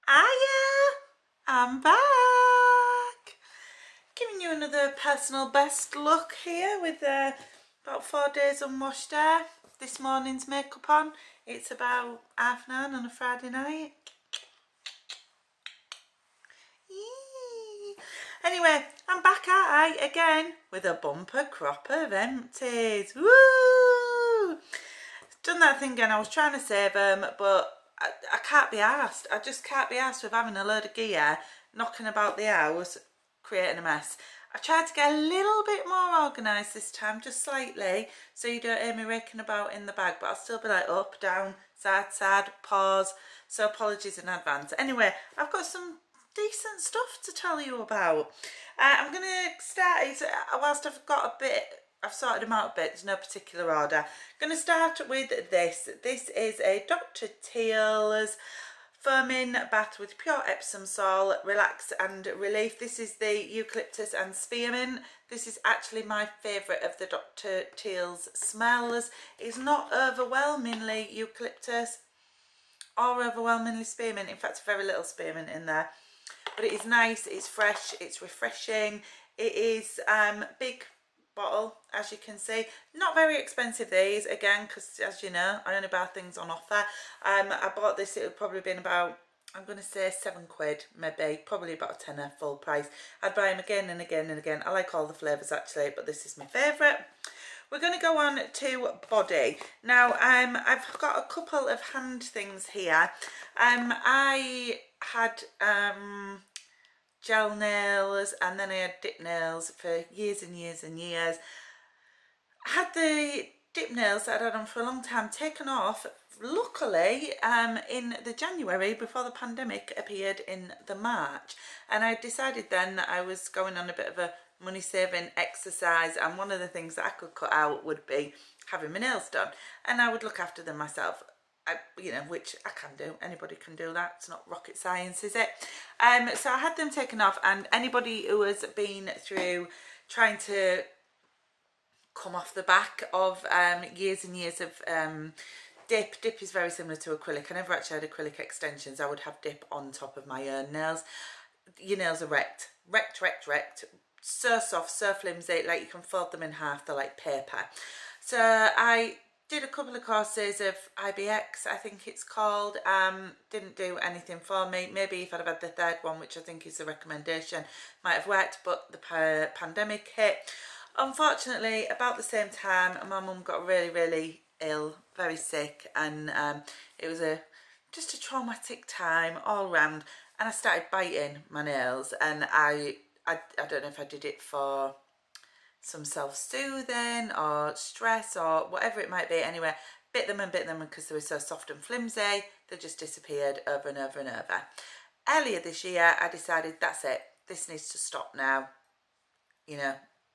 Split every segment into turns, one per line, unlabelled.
Hiya! I'm back! Giving you another personal best look here with about 4 days unwashed hair. This morning's makeup on. It's about 9:30 on a Friday night. Yee. Anyway, I'm back at I again with a bumper cropper of empties. Woo! Done that thing again. I was trying to save them, but I can't be arsed. I just can't be arsed with having a load of gear knocking about the house, creating a mess. I tried to get a little bit more organised this time, just slightly, so you don't hear me raking about in the bag, but I'll still be like up, down, side, pause, so apologies in advance. Anyway, I've got some decent stuff to tell you about. I'm going to start, whilst I've sorted them out a bit, there's no particular order. I'm going to start with this. This is a Dr. Teal's Foaming Bath with Pure Epsom Salt, Relax and Relief. This is the Eucalyptus and Spearmint. This is actually my favourite of the Dr. Teal's smells. It's not overwhelmingly eucalyptus or overwhelmingly spearmint. In fact, very little spearmint in there. But it is nice, it's fresh, it's refreshing. It is big bottle, as you can see. Not very expensive these, again, because as you know, I only buy things on offer. I bought this, it would probably been about, I'm going to say £7, maybe, probably about a tenner full price. I'd buy them again and again and again. I like all the flavours actually, but this is my favourite. We're going to go on to body. Now, I've got a couple of hand things here. I had gel nails and then I had dip nails for years and years and years. I had the dip nails that I'd had on for a long time taken off, luckily, in the January before the pandemic appeared in the March. And I decided then that I was going on a bit of a money saving exercise, and one of the things that I could cut out would be having my nails done, and I would look after them myself. Which I can do. Anybody can do that. It's not rocket science, is it? So I had them taken off, and anybody who has been through trying to come off the back of years and years of dip is very similar to acrylic. I never actually had acrylic extensions. I would have dip on top of my own nails. Your nails are wrecked. So soft, so flimsy, like you can fold them in half. They're like paper. So I did a couple of courses of IBX, I think it's called. Didn't do anything for me. Maybe if I'd have had the third one, which I think is a recommendation, might have worked, but the pandemic hit. Unfortunately, about the same time, my mum got really ill, very sick, and it was just a traumatic time all round, and I started biting my nails, and I don't know if I did it for some self-soothing or stress or whatever it might be. Anyway, bit them because they were so soft and flimsy, they just disappeared over and over and over. Earlier this year, I decided that's it, this needs to stop now.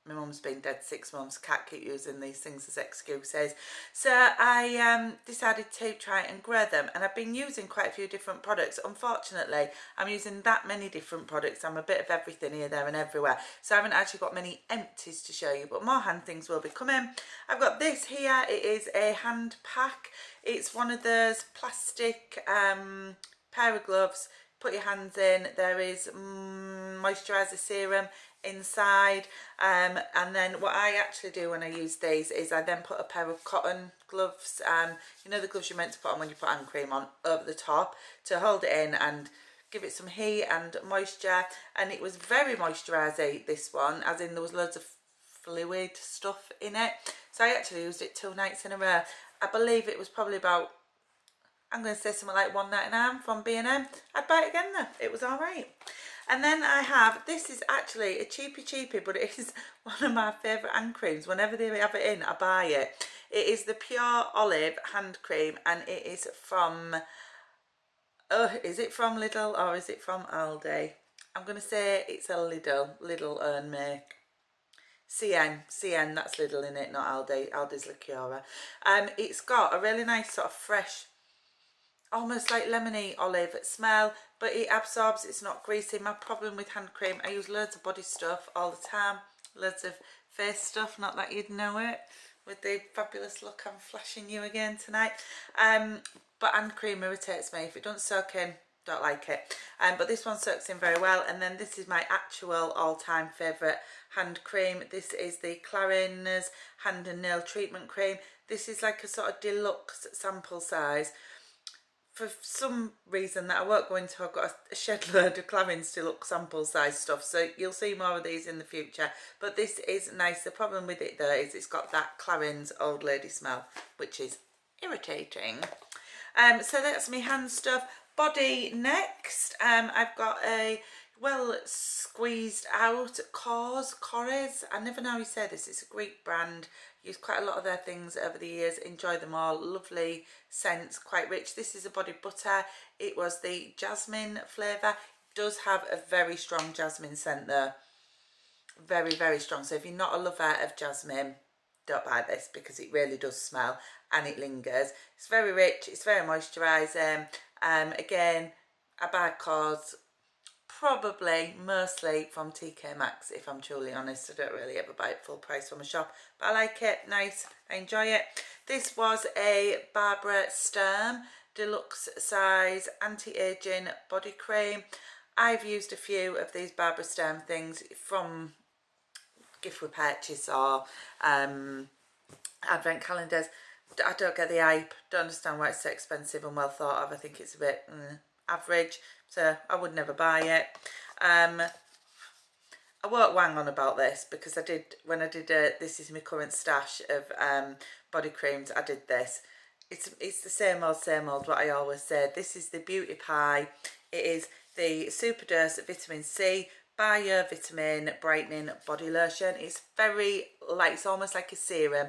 My mum's been dead 6 months, can't keep using these things as excuses. So I decided to try and grow them, and I've been using quite a few different products. Unfortunately, I'm using that many different products. I'm a bit of everything here, there and everywhere. So I haven't actually got many empties to show you, but more hand things will be coming. I've got this here. It is a hand pack. It's one of those plastic pair of gloves. Put your hands in. There is moisturiser serum inside, and then what I actually do when I use these is I then put a pair of cotton gloves, the gloves you're meant to put on when you put hand cream on, over the top to hold it in and give it some heat and moisture. And it was very moisturising, this one, as in there was loads of fluid stuff in it. So I actually used it 2 nights in a row. I believe it was probably about, I'm going to say something like £1.99 from B&M. I'd buy it again though, it was alright. And then I have, this is actually a cheapie, but it is one of my favourite hand creams. Whenever they have it in, I buy it. It is the Pure Olive hand cream, and it is from, is it from Lidl or is it from Aldi? I'm going to say it's a Lidl own make. CN, that's Lidl in it, not Aldi. Aldi's Liquora. It's got a really nice sort of fresh, almost like lemony olive smell, but it absorbs, it's not greasy. My problem with hand cream, I use loads of body stuff all the time, loads of face stuff, not that you'd know it, with the fabulous look I'm flashing you again tonight. But hand cream irritates me. If it doesn't soak in don't like it. But this one soaks in very well. And then this is my actual all-time favourite hand cream. This is the Clarins hand and nail treatment cream. This is like a sort of deluxe sample size. For some reason that I won't go into, I've got a shed load of Clarins deluxe sample size stuff, so you'll see more of these in the future. But this is nice. The problem with it though is it's got that Clarins old lady smell, which is irritating. So that's my hand stuff. Body next. I've got a well squeezed out Corres. I never know how you say this. It's a Greek brand. Used quite a lot of their things over the years. Enjoy them all. Lovely scents, quite rich. This is a body butter. It was the jasmine flavour. It does have a very strong jasmine scent though. Very, very strong. So if you're not a lover of jasmine, don't buy this because it really does smell and it lingers. It's very rich. It's very moisturising. Again, I buy Cords probably mostly from TK Maxx, if I'm truly honest. I don't really ever buy it full price from a shop, but I like it. Nice. I enjoy it. This was a Barbara Sturm deluxe size anti-aging body cream. I've used a few of these Barbara Sturm things from gift with purchase or advent calendars. I don't get the hype. Don't understand why it's so expensive and well thought of. I think it's a bit average, so I would never buy it. I won't wang on about this because I did, when I did this is my current stash of body creams, I did this. It's the same old what I always say. This is the Beauty Pie. It is the Super Dose Vitamin C Bio Vitamin Brightening Body Lotion. It's very like, it's almost like a serum.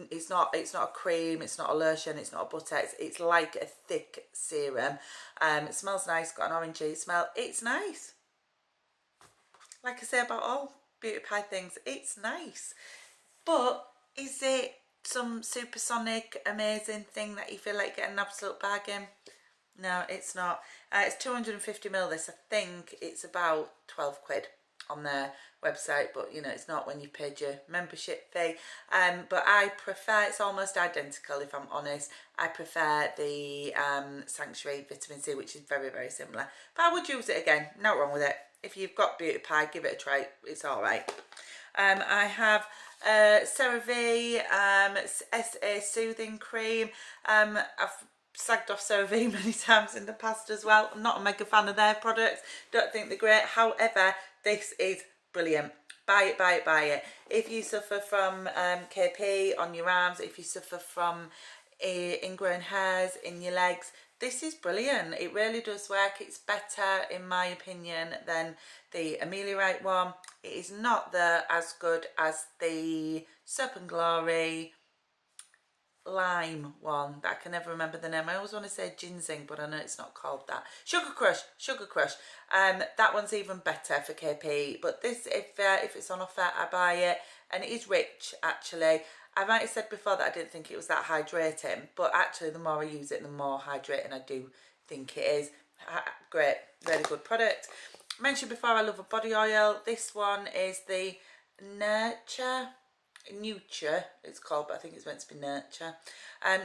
It's not a cream, it's not a lotion, it's not a butter, it's like a thick serum. It smells nice, got an orangey smell. It's nice. Like I say about all Beauty Pie things, it's nice. But is it some supersonic amazing thing that you feel like getting an absolute bargain? No, it's not. It's 250ml this. I think it's about 12 quid on their website, but you know, it's not when you've paid your membership fee. But I prefer, it's almost identical if I'm honest. I prefer the Sanctuary Vitamin C, which is very, very similar. But I would use it again, no wrong with it. If you've got Beauty Pie, give it a try, it's alright. I have CeraVe SA Soothing Cream. I've slagged off CeraVe many times in the past as well. I'm not a mega fan of their products, don't think they're great. However, this is brilliant. Buy it, buy it, buy it. If you suffer from KP on your arms, if you suffer from ingrown hairs in your legs, this is brilliant. It really does work. It's better, in my opinion, than the Ameliorite one. It is not as good as the Soap and Glory lime one that I can never remember the name. I always want to say ginseng, but I know it's not called that. Sugar Crush. That one's even better for KP. But this, if it's on offer, I buy it, and it is rich actually. I might have said before that I didn't think it was that hydrating, but actually the more I use it, the more hydrating I do think it is. Great, really good product. I mentioned before I love a body oil. This one is the Nurture it's called, but I think it's meant to be Nurture.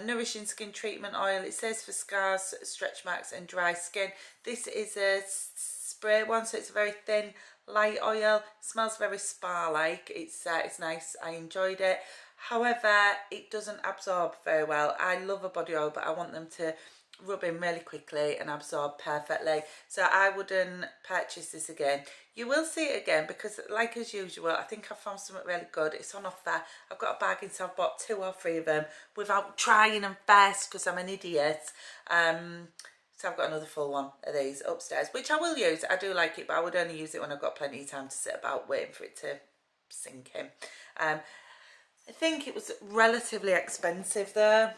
Nourishing Skin Treatment Oil. It says for scars, stretch marks and dry skin. This is a spray one, so it's a very thin, light oil. Smells very spa-like. It's nice. I enjoyed it. However, it doesn't absorb very well. I love a body oil, but I want them to rub in really quickly and absorb perfectly, so I wouldn't purchase this again. You will see it again because, like as usual, I think I found something really good. It's on offer. I've got a bargain, so I've bought 2 or 3 of them without trying them first because I'm an idiot. So I've got another full one of these upstairs, which I will use. I do like it, but I would only use it when I've got plenty of time to sit about waiting for it to sink in. I think it was relatively expensive though.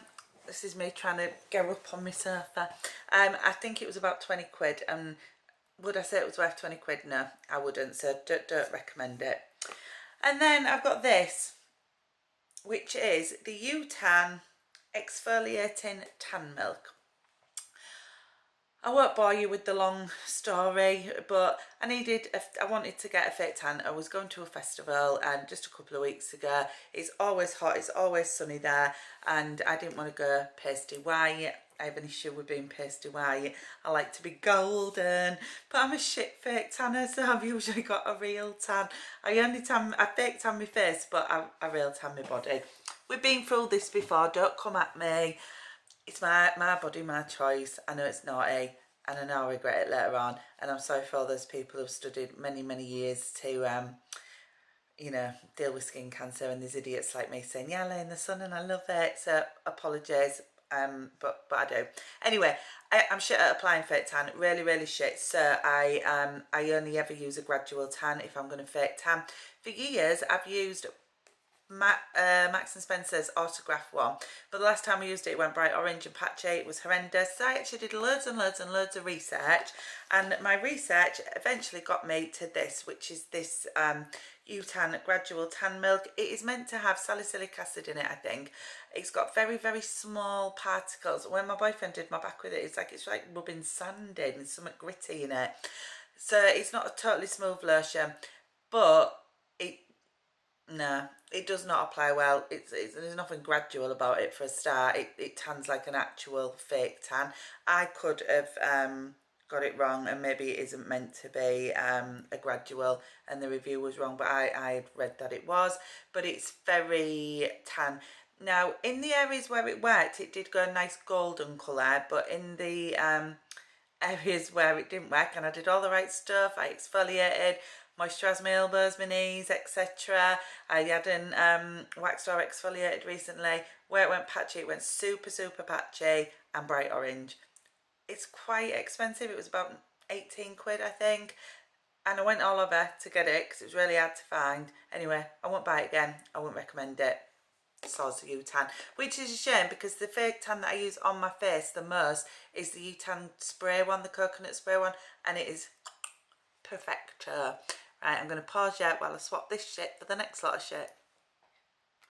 This is me trying to go up on my sofa. I think it was about 20 quid. And would I say it was worth 20 quid? No, I wouldn't. So don't recommend it. And then I've got this, which is the U-Tan Exfoliating Tan Milk. I won't bore you with the long story, but I wanted to get a fake tan. I was going to a festival and just a couple of weeks ago. It's always hot, it's always sunny there, and I didn't want to go pasty white. I have an issue with being pasty white. I like to be golden, but I'm a shit fake tanner, so I've usually got a real tan. I fake tan my face, but I real tan my body. We've been through this before, don't come at me. It's my body, my choice. I know it's naughty, and I know I'll regret it later on, and I'm sorry for all those people who've studied many years to you know, deal with skin cancer, and there's idiots like me saying, yeah, I lay in the sun and I love it, so apologies, but I do. Anyway, I'm shit at applying fake tan, really shit, so I only ever use a gradual tan if I'm going to fake tan. For years, I've used Max and Spencer's autograph one, but the last time I used it, it went bright orange and patchy. It was horrendous. So I actually did loads of research, and my research eventually got me to this, which is this UTAN gradual tan milk. It is meant to have salicylic acid in it, I think. It's got very small particles. When my boyfriend did my back with it, it's like rubbing sand in. There's something gritty in it, so it's not a totally smooth lotion, but no, it does not apply well. There's nothing gradual about it for a start. It tans like an actual fake tan. I could have got it wrong, and maybe it isn't meant to be a gradual, and the review was wrong, but I had read that it was. But it's very tan. Now, in the areas where it worked, it did go a nice golden colour, but in the areas where it didn't work, and I did all the right stuff, I exfoliated, moisturised my elbows, my knees, etc. I hadn't waxed or exfoliated recently. Where it went patchy, it went super patchy and bright orange. It's quite expensive. It was about 18 quid, I think, and I went all over to get it because it was really hard to find. Anyway, I won't buy it again. I wouldn't recommend it. Source of UTAN, which is a shame because the fake tan that I use on my face the most is the UTAN spray one, the coconut spray one, and it is perfecto. Right, I'm going to pause yet while I swap this shit for the next lot of shit.